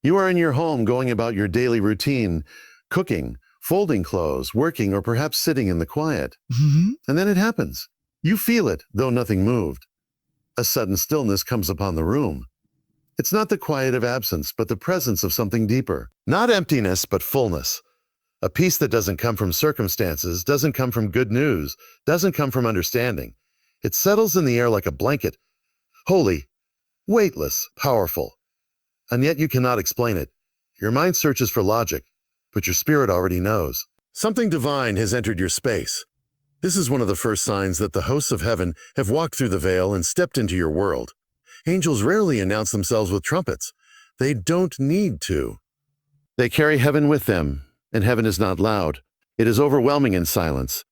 You are in your home going about your daily routine, cooking, folding clothes, working, or perhaps sitting in the quiet. And then it happens. You feel it, though nothing moved. A sudden stillness comes upon the room. It's not the quiet of absence, but the presence of something deeper. Not emptiness, but fullness. A peace that doesn't come from circumstances, doesn't come from good news, doesn't come from understanding. It settles in the air like a blanket, holy, weightless, powerful. And yet you cannot explain it. Your mind searches for logic, but your spirit already knows. Something divine has entered your space. This is one of the first signs that the hosts of heaven have walked through the veil and stepped into your world. Angels rarely announce themselves with trumpets. They don't need to. They carry heaven with them, and heaven is not loud. It is overwhelming in silence.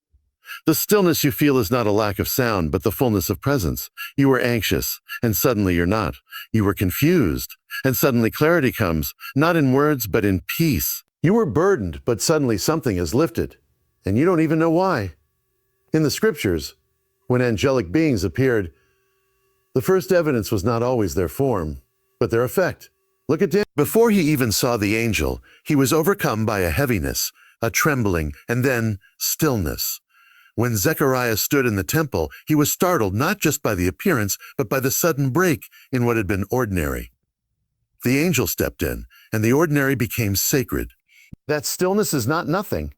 The stillness you feel is not a lack of sound, but the fullness of presence. You were anxious, and suddenly you're not. You were confused, and suddenly clarity comes, not in words, but in peace. You were burdened, but suddenly something is lifted, and you don't even know why. In the scriptures, when angelic beings appeared, the first evidence was not always their form, but their effect. Look at Daniel. Before he even saw the angel, he was overcome by a heaviness, a trembling, and then stillness. When Zechariah stood in the temple, he was startled not just by the appearance, but by the sudden break in what had been ordinary. The angel stepped in, and the ordinary became sacred. That stillness is not nothing.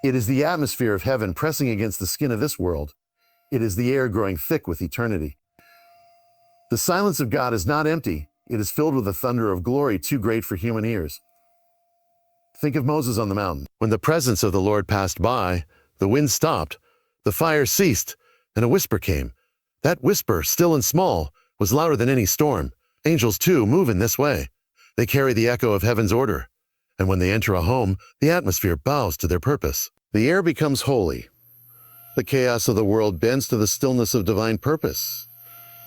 It is the atmosphere of heaven pressing against the skin of this world. It is the air growing thick with eternity. The silence of God is not empty. It is filled with a thunder of glory too great for human ears. Think of Moses on the mountain. When the presence of the Lord passed by, the wind stopped, the fire ceased, and a whisper came. That whisper, still and small, was louder than any storm. Angels, too, move in this way. They carry the echo of heaven's order. And when they enter a home, the atmosphere bows to their purpose. The air becomes holy. The chaos of the world bends to the stillness of divine purpose.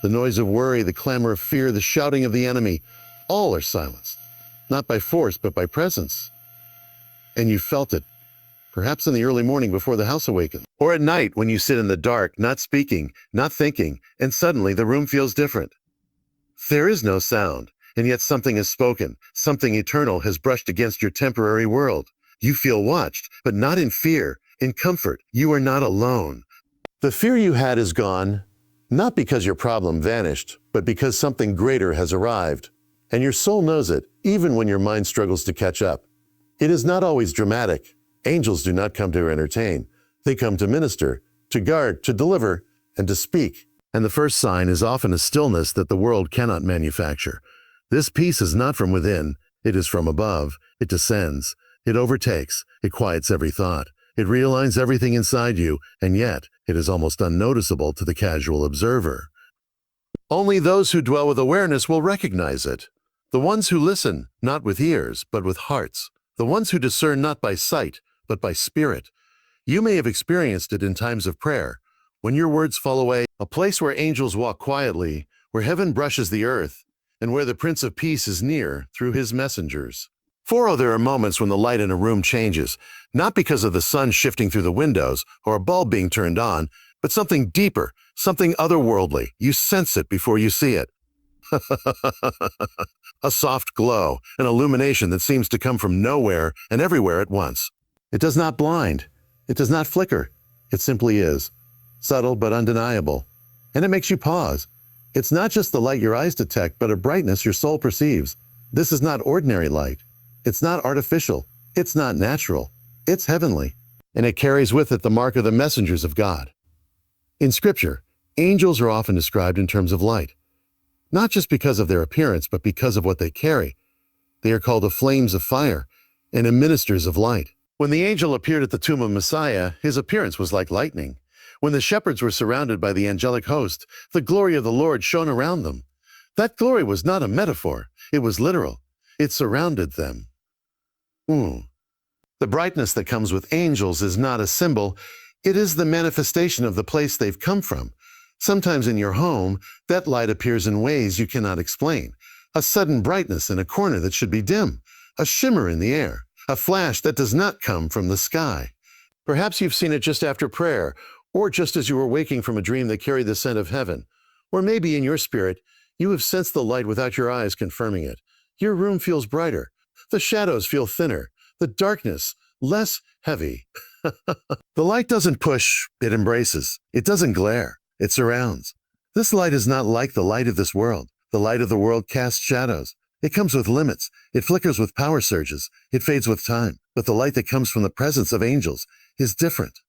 The noise of worry, the clamor of fear, the shouting of the enemy, all are silenced. Not by force, but by presence. And you felt it, perhaps in the early morning before the house awakened. Or at night when you sit in the dark, not speaking, not thinking, and suddenly the room feels different. There is no sound, and yet something is spoken, something eternal has brushed against your temporary world. You feel watched, but not in fear, in comfort. You are not alone. The fear you had is gone, not because your problem vanished, but because something greater has arrived. And your soul knows it, even when your mind struggles to catch up. It is not always dramatic. Angels do not come to entertain. They come to minister, to guard, to deliver, and to speak. And the first sign is often a stillness that the world cannot manufacture. This peace is not from within. It is from above. It descends. It overtakes. It quiets every thought. It realigns everything inside you, and yet it is almost unnoticeable to the casual observer. Only those who dwell with awareness will recognize it. The ones who listen, not with ears, but with hearts. The ones who discern not by sight, but by spirit. You may have experienced it in times of prayer, when your words fall away, a place where angels walk quietly, where heaven brushes the earth, and where the Prince of Peace is near through his messengers. There are moments when the light in a room changes, not because of the sun shifting through the windows or a bulb being turned on, but something deeper, something otherworldly. You sense it before you see it. A soft glow, an illumination that seems to come from nowhere and everywhere at once. It does not blind. It does not flicker. It simply is. Subtle but undeniable. And it makes you pause. It's not just the light your eyes detect, but a brightness your soul perceives. This is not ordinary light. It's not artificial. It's not natural. It's heavenly. And it carries with it the mark of the messengers of God. In Scripture, angels are often described in terms of light. Not just because of their appearance, but because of what they carry. They are called the flames of fire and the ministers of light. When the angel appeared at the tomb of Messiah, his appearance was like lightning. When the shepherds were surrounded by the angelic host, the glory of the Lord shone around them. That glory was not a metaphor. It was literal. It surrounded them. The brightness that comes with angels is not a symbol. It is the manifestation of the place they've come from. Sometimes in your home, that light appears in ways you cannot explain. A sudden brightness in a corner that should be dim. A shimmer in the air. A flash that does not come from the sky. Perhaps you've seen it just after prayer, or just as you were waking from a dream that carried the scent of heaven. Or maybe in your spirit, you have sensed the light without your eyes confirming it. your room feels brighter. The shadows feel thinner. The darkness less heavy. The light doesn't push, it embraces. It doesn't glare, it surrounds. This light is not like the light of this world. The light of the world casts shadows. It comes with limits. It flickers with power surges. It fades with time. But the light that comes from the presence of angels is different.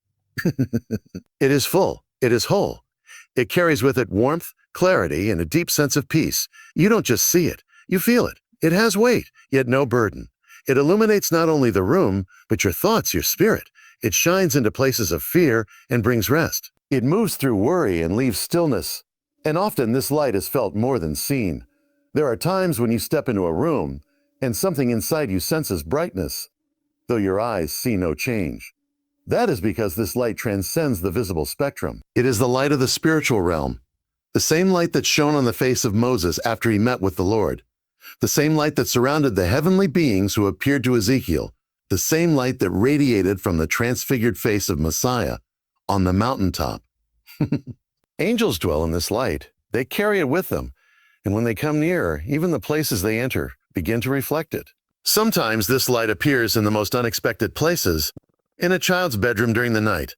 It is full. It is whole. It carries with it warmth, clarity, and a deep sense of peace. You don't just see it. You feel it. It has weight, yet no burden. It illuminates not only the room, but your thoughts, your spirit. It shines into places of fear and brings rest. It moves through worry and leaves stillness. And often this light is felt more than seen. There are times when you step into a room and something inside you senses brightness, though your eyes see no change. That is because this light transcends the visible spectrum. It is the light of the spiritual realm, the same light that shone on the face of Moses after he met with the Lord, the same light that surrounded the heavenly beings who appeared to Ezekiel, the same light that radiated from the transfigured face of Messiah on the mountaintop. Angels dwell in this light. They carry it with them, and when they come near, even the places they enter begin to reflect it. Sometimes this light appears in the most unexpected places, in a child's bedroom during the night,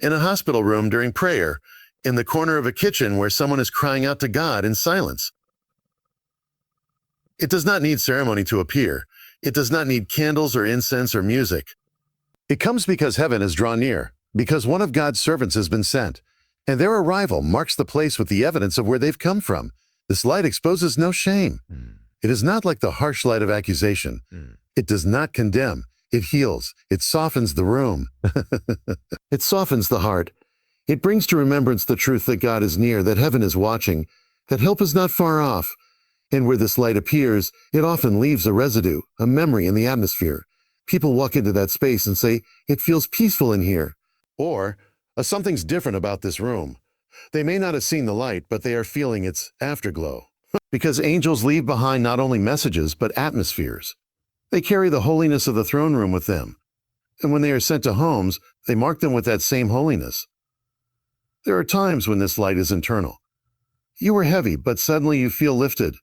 in a hospital room during prayer, in the corner of a kitchen where someone is crying out to God in silence. It does not need ceremony to appear. It does not need candles or incense or music. It comes because heaven has drawn near, because one of God's servants has been sent, and their arrival marks the place with the evidence of where they've come from. This light exposes no shame. It is not like the harsh light of accusation. It does not condemn. It heals. It softens the room. It softens the heart. It brings to remembrance the truth that God is near, that heaven is watching, that help is not far off. And where this light appears, it often leaves a residue, a memory in the atmosphere. People walk into that space and say, "It feels peaceful in here." Or, "Something's different about this room." They may not have seen the light, but they are feeling its afterglow. Because angels leave behind not only messages, but atmospheres. They carry the holiness of the throne room with them. And when they are sent to homes, they mark them with that same holiness. There are times when this light is internal. You were heavy, but suddenly you feel lifted.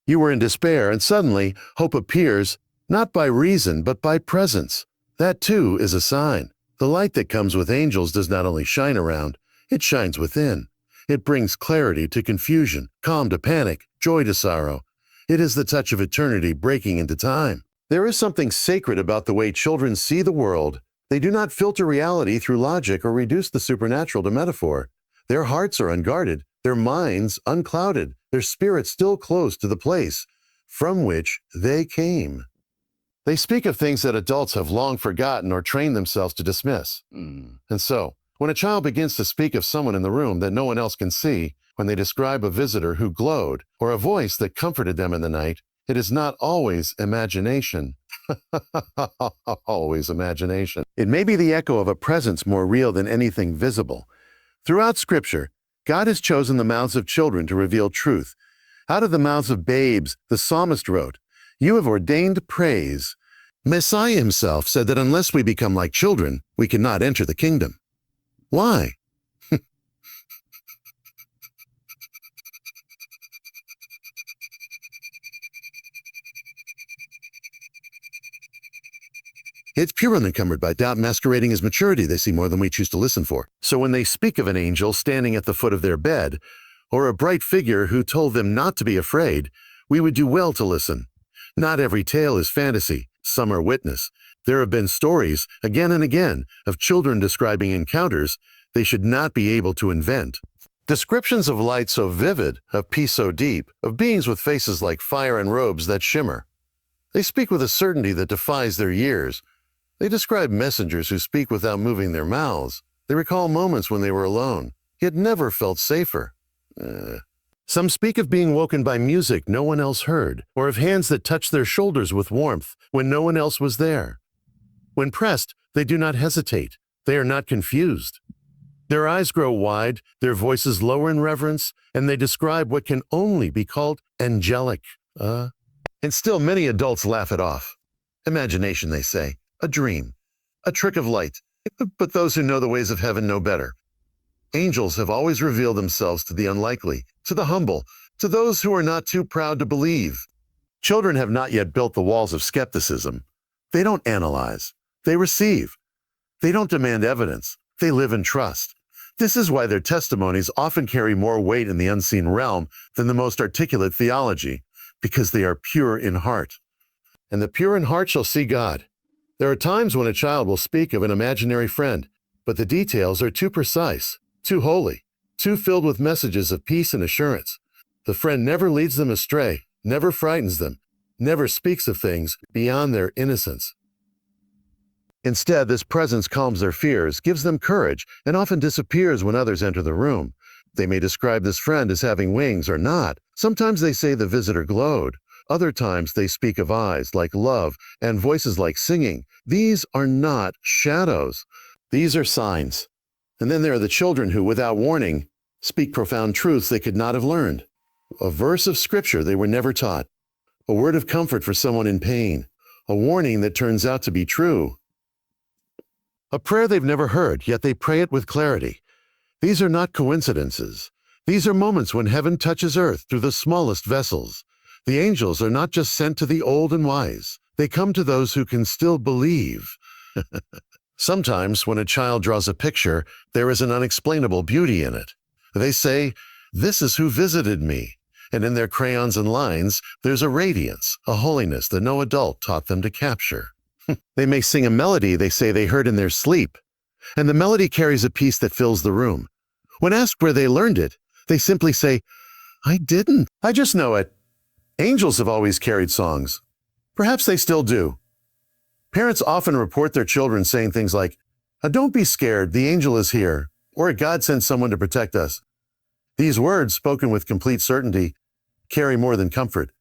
You were in despair, and suddenly hope appears, not by reason, but by presence. That too is a sign. The light that comes with angels does not only shine around, it shines within. It brings clarity to confusion, calm to panic, joy to sorrow. It is the touch of eternity breaking into time. There is something sacred about the way children see the world. They do not filter reality through logic or reduce the supernatural to metaphor. Their hearts are unguarded, their minds unclouded, their spirits still close to the place from which they came. They speak of things that adults have long forgotten or trained themselves to dismiss. And so, when a child begins to speak of someone in the room that no one else can see, when they describe a visitor who glowed or a voice that comforted them in the night, it is not always imagination. Always imagination. It may be the echo of a presence more real than anything visible. Throughout Scripture, God has chosen the mouths of children to reveal truth. Out of the mouths of babes, the psalmist wrote, "You have ordained praise." Messiah himself said that unless we become like children, we cannot enter the kingdom. Why? It's pure and unencumbered by doubt masquerading as maturity. They see more than we choose to listen for. So when they speak of an angel standing at the foot of their bed, or a bright figure who told them not to be afraid, we would do well to listen. Not every tale is fantasy. Some are witness. There have been stories, again and again, of children describing encounters they should not be able to invent. Descriptions of light so vivid, of peace so deep, of beings with faces like fire and robes that shimmer. They speak with a certainty that defies their years. They describe messengers who speak without moving their mouths. They recall moments when they were alone, yet never felt safer. Some speak of being woken by music no one else heard, or of hands that touched their shoulders with warmth when no one else was there. When pressed, they do not hesitate. They are not confused. Their eyes grow wide, their voices lower in reverence, and they describe what can only be called angelic. And still many adults laugh it off. Imagination, they say. A dream. A trick of light. But those who know the ways of heaven know better. Angels have always revealed themselves to the unlikely, to the humble, to those who are not too proud to believe. Children have not yet built the walls of skepticism. They don't analyze. They receive. They don't demand evidence. They live in trust. This is why their testimonies often carry more weight in the unseen realm than the most articulate theology, because they are pure in heart. And the pure in heart shall see God. There are times when a child will speak of an imaginary friend, but the details are too precise, too holy, too filled with messages of peace and assurance. The friend never leads them astray, never frightens them, never speaks of things beyond their innocence. Instead, this presence calms their fears, gives them courage, and often disappears when others enter the room. They may describe this friend as having wings or not. Sometimes they say the visitor glowed. Other times they speak of eyes like love and voices like singing. These are not shadows. These are signs. And then there are the children who, without warning, speak profound truths they could not have learned. A verse of scripture they were never taught. A word of comfort for someone in pain. A warning that turns out to be true. A prayer they've never heard, yet they pray it with clarity. These are not coincidences. These are moments when heaven touches earth through the smallest vessels. The angels are not just sent to the old and wise. They come to those who can still believe. Sometimes, when a child draws a picture, there is an unexplainable beauty in it. They say, "This is who visited me." And in their crayons and lines, there's a radiance, a holiness that no adult taught them to capture. They may sing a melody they say they heard in their sleep, and the melody carries a peace that fills the room. When asked where they learned it, they simply say, "I didn't. I just know it." Angels have always carried songs. Perhaps they still do. Parents often report their children saying things like, "Don't be scared, the angel is here," or "God sent someone to protect us." These words, spoken with complete certainty, carry more than comfort.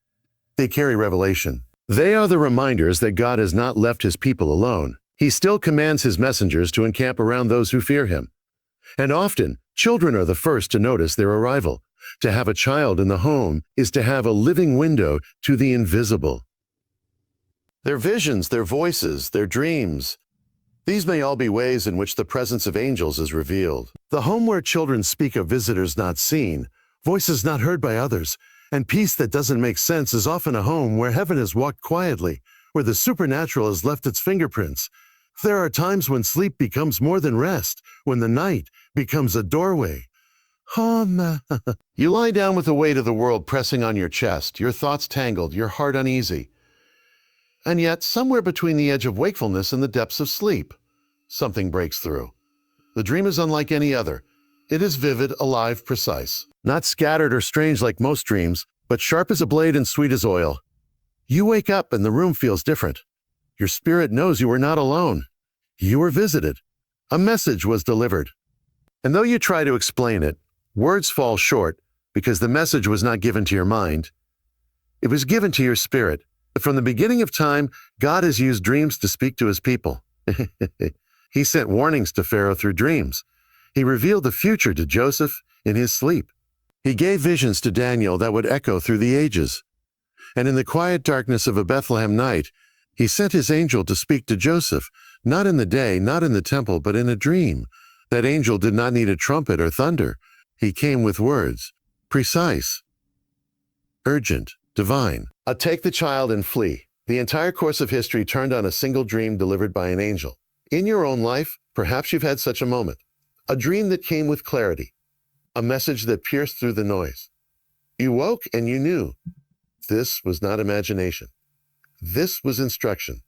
They carry revelation. They are the reminders that God has not left his people alone. He still commands his messengers to encamp around those who fear him. And often, children are the first to notice their arrival. To have a child in the home is to have a living window to the invisible. Their visions, their voices, their dreams, these may all be ways in which the presence of angels is revealed. The home where children speak of visitors not seen, voices not heard by others, and peace that doesn't make sense is often a home where heaven has walked quietly, where the supernatural has left its fingerprints. There are times when sleep becomes more than rest, when the night becomes a doorway. You lie down with the weight of the world pressing on your chest, your thoughts tangled, your heart uneasy. And yet, somewhere between the edge of wakefulness and the depths of sleep, something breaks through. The dream is unlike any other. It is vivid, alive, precise. Not scattered or strange like most dreams, but sharp as a blade and sweet as oil. You wake up and the room feels different. Your spirit knows you are not alone. You were visited. A message was delivered. And though you try to explain it, words fall short because the message was not given to your mind. It was given to your spirit. From the beginning of time, God has used dreams to speak to his people. He sent warnings to Pharaoh through dreams. He revealed the future to Joseph in his sleep. He gave visions to Daniel that would echo through the ages. And in the quiet darkness of a Bethlehem night, he sent his angel to speak to Joseph, not in the day, not in the temple, but in a dream. That angel did not need a trumpet or thunder. He came with words, precise, urgent, divine. Take the child and flee. The entire course of history turned on a single dream delivered by an angel. In your own life, perhaps you've had such a moment. A dream that came with clarity. A message that pierced through the noise. You woke and you knew. This was not imagination. This was instruction.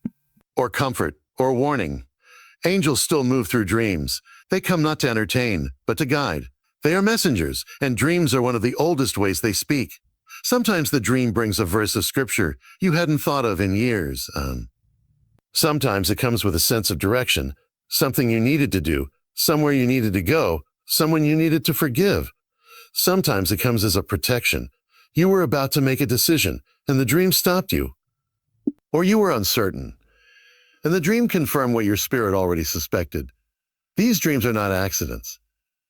Or comfort, or warning. Angels still move through dreams. They come not to entertain, but to guide. They are messengers, and dreams are one of the oldest ways they speak. Sometimes the dream brings a verse of scripture you hadn't thought of in years. Sometimes it comes with a sense of direction, something you needed to do, somewhere you needed to go, someone you needed to forgive. Sometimes it comes as a protection. You were about to make a decision, and the dream stopped you. Or you were uncertain, and the dream confirmed what your spirit already suspected. These dreams are not accidents.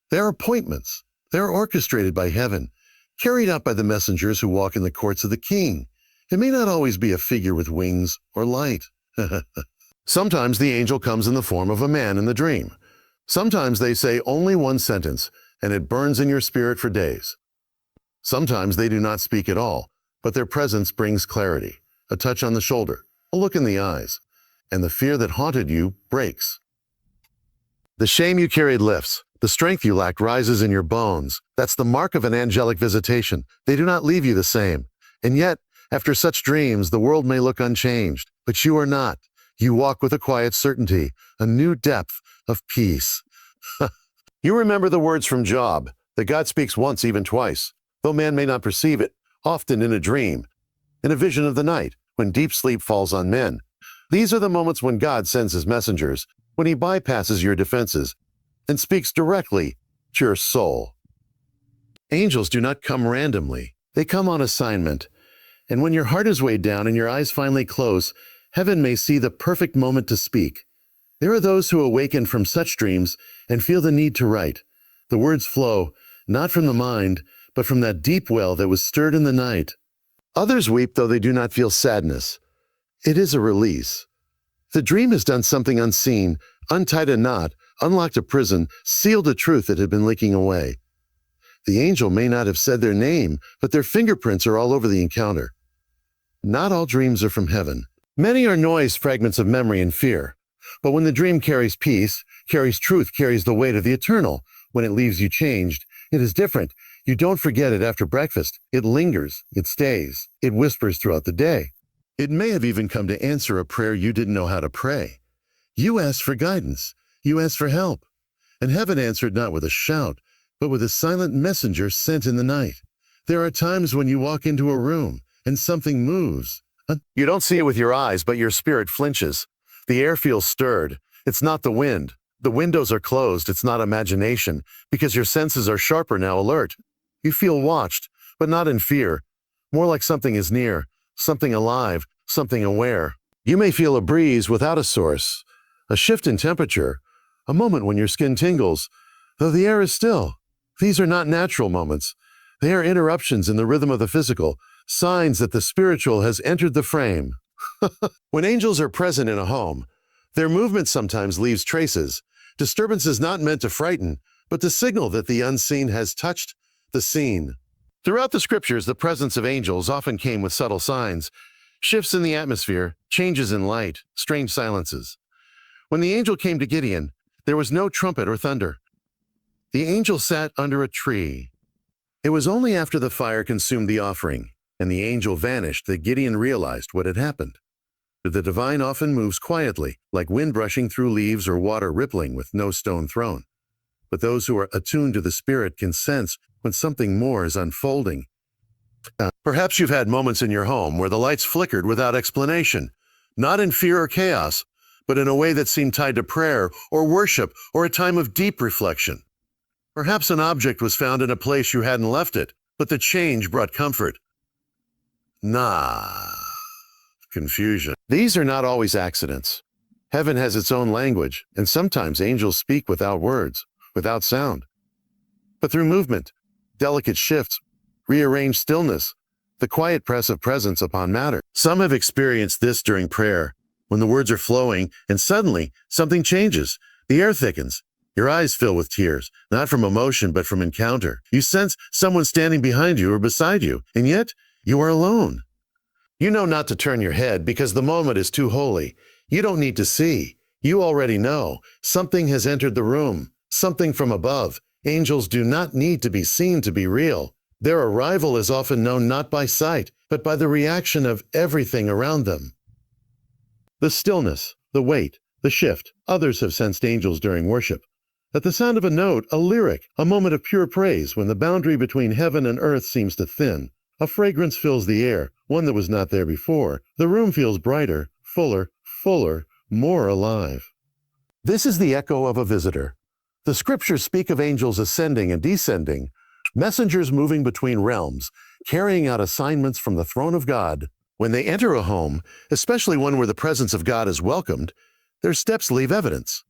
They're appointments. They're orchestrated by heaven, carried out by the messengers who walk in the courts of the king. It may not always be a figure with wings or light. Sometimes the angel comes in the form of a man in the dream. Sometimes they say only one sentence, and it burns in your spirit for days. Sometimes they do not speak at all, but their presence brings clarity, a touch on the shoulder, a look in the eyes, and the fear that haunted you breaks. The shame you carried lifts. The strength you lacked rises in your bones. That's the mark of an angelic visitation. They do not leave you the same. And yet, after such dreams, the world may look unchanged, but you are not. You walk with a quiet certainty, a new depth of peace. You remember the words from Job, that God speaks once, even twice, though man may not perceive it, often in a dream, in a vision of the night, when deep sleep falls on men. These are the moments when God sends his messengers, when he bypasses your defenses and speaks directly to your soul. Angels do not come randomly. They come on assignment. And when your heart is weighed down and your eyes finally close, heaven may see the perfect moment to speak. There are those who awaken from such dreams and feel the need to write. The words flow, not from the mind, but from that deep well that was stirred in the night. Others weep though they do not feel sadness. It is a release. The dream has done something unseen, untied a knot, unlocked a prison, sealed a truth that had been leaking away. The angel may not have said their name, but their fingerprints are all over the encounter. Not all dreams are from heaven. Many are noise fragments of memory and fear. But when the dream carries peace, carries truth, carries the weight of the eternal, when it leaves you changed, it is different. You don't forget it after breakfast. It lingers. It stays. It whispers throughout the day. It may have even come to answer a prayer you didn't know how to pray. You asked for guidance. You asked for help. And heaven answered not with a shout, but with a silent messenger sent in the night. There are times when you walk into a room and something moves. You don't see it with your eyes, but your spirit flinches. The air feels stirred. It's not the wind. The windows are closed. It's not imagination, because your senses are sharper now, alert. You feel watched, but not in fear. More like something is near, something alive, something aware. You may feel a breeze without a source, a shift in temperature, a moment when your skin tingles, though the air is still. These are not natural moments. They are interruptions in the rhythm of the physical, signs that the spiritual has entered the frame. When angels are present in a home, their movement sometimes leaves traces. Disturbance is not meant to frighten, but to signal that the unseen has touched the scene. Throughout the scriptures, the presence of angels often came with subtle signs, shifts in the atmosphere, changes in light, strange silences. When the angel came to Gideon, there was no trumpet or thunder. The angel sat under a tree. It was only after the fire consumed the offering and the angel vanished that Gideon realized what had happened. The divine often moves quietly, like wind brushing through leaves or water rippling with no stone thrown. But those who are attuned to the Spirit can sense when something more is unfolding. Perhaps you've had moments in your home where the lights flickered without explanation, not in fear or chaos, but in a way that seemed tied to prayer or worship or a time of deep reflection. Perhaps an object was found in a place you hadn't left it, but the change brought comfort. Confusion. These are not always accidents. Heaven has its own language, and sometimes angels speak without words, without sound. But through movement, delicate shifts, rearranged stillness, the quiet press of presence upon matter. Some have experienced this during prayer, when the words are flowing, and suddenly something changes. The air thickens. Your eyes fill with tears, not from emotion, but from encounter. You sense someone standing behind you or beside you, and yet you are alone. You know not to turn your head because the moment is too holy. You don't need to see. You already know. Something has entered the room, something from above. Angels do not need to be seen to be real. Their arrival is often known not by sight, but by the reaction of everything around them. The stillness, the weight, the shift. Others have sensed angels during worship. At the sound of a note, a lyric, a moment of pure praise when the boundary between heaven and earth seems to thin. A fragrance fills the air, one that was not there before. The room feels brighter, fuller, more alive. This is the echo of a visitor. The scriptures speak of angels ascending and descending, messengers moving between realms, carrying out assignments from the throne of God. When they enter a home, especially one where the presence of God is welcomed, their steps leave evidence.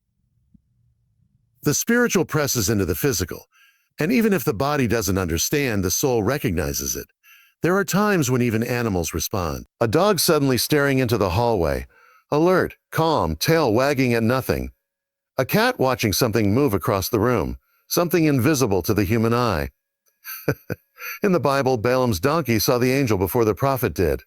The spiritual presses into the physical, and even if the body doesn't understand, the soul recognizes it. There are times when even animals respond. A dog suddenly staring into the hallway, alert, calm, tail wagging at nothing. A cat watching something move across the room, something invisible to the human eye. In the Bible, Balaam's donkey saw the angel before the prophet did.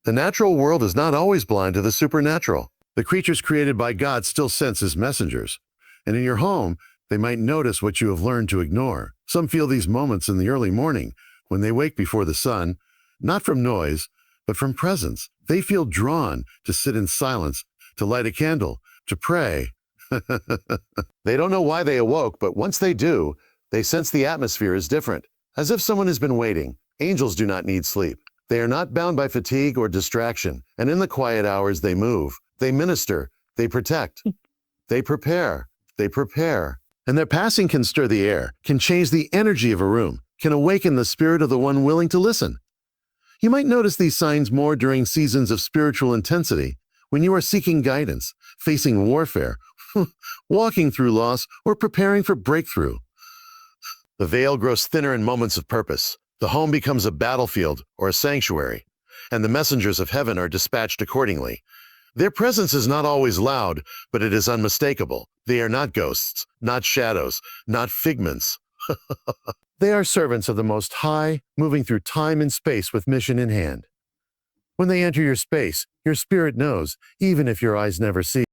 The natural world is not always blind to the supernatural. The creatures created by God still sense his messengers. And in your home, they might notice what you have learned to ignore. Some feel these moments in the early morning when they wake before the sun, not from noise, but from presence. They feel drawn to sit in silence, to light a candle, to pray. They don't know why they awoke, but once they do, they sense the atmosphere is different, as if someone has been waiting. Angels do not need sleep. They are not bound by fatigue or distraction, and in the quiet hours they move, they minister, they protect, they prepare, and their passing can stir the air, can change the energy of a room, can awaken the spirit of the one willing to listen. You might notice these signs more during seasons of spiritual intensity, when you are seeking guidance, facing warfare, walking through loss, or preparing for breakthrough. The veil grows thinner in moments of purpose. The home becomes a battlefield or a sanctuary, and the messengers of heaven are dispatched accordingly. Their presence is not always loud, but it is unmistakable. They are not ghosts, not shadows, not figments. They are servants of the Most High, moving through time and space with mission in hand. When they enter your space, your spirit knows, even if your eyes never see.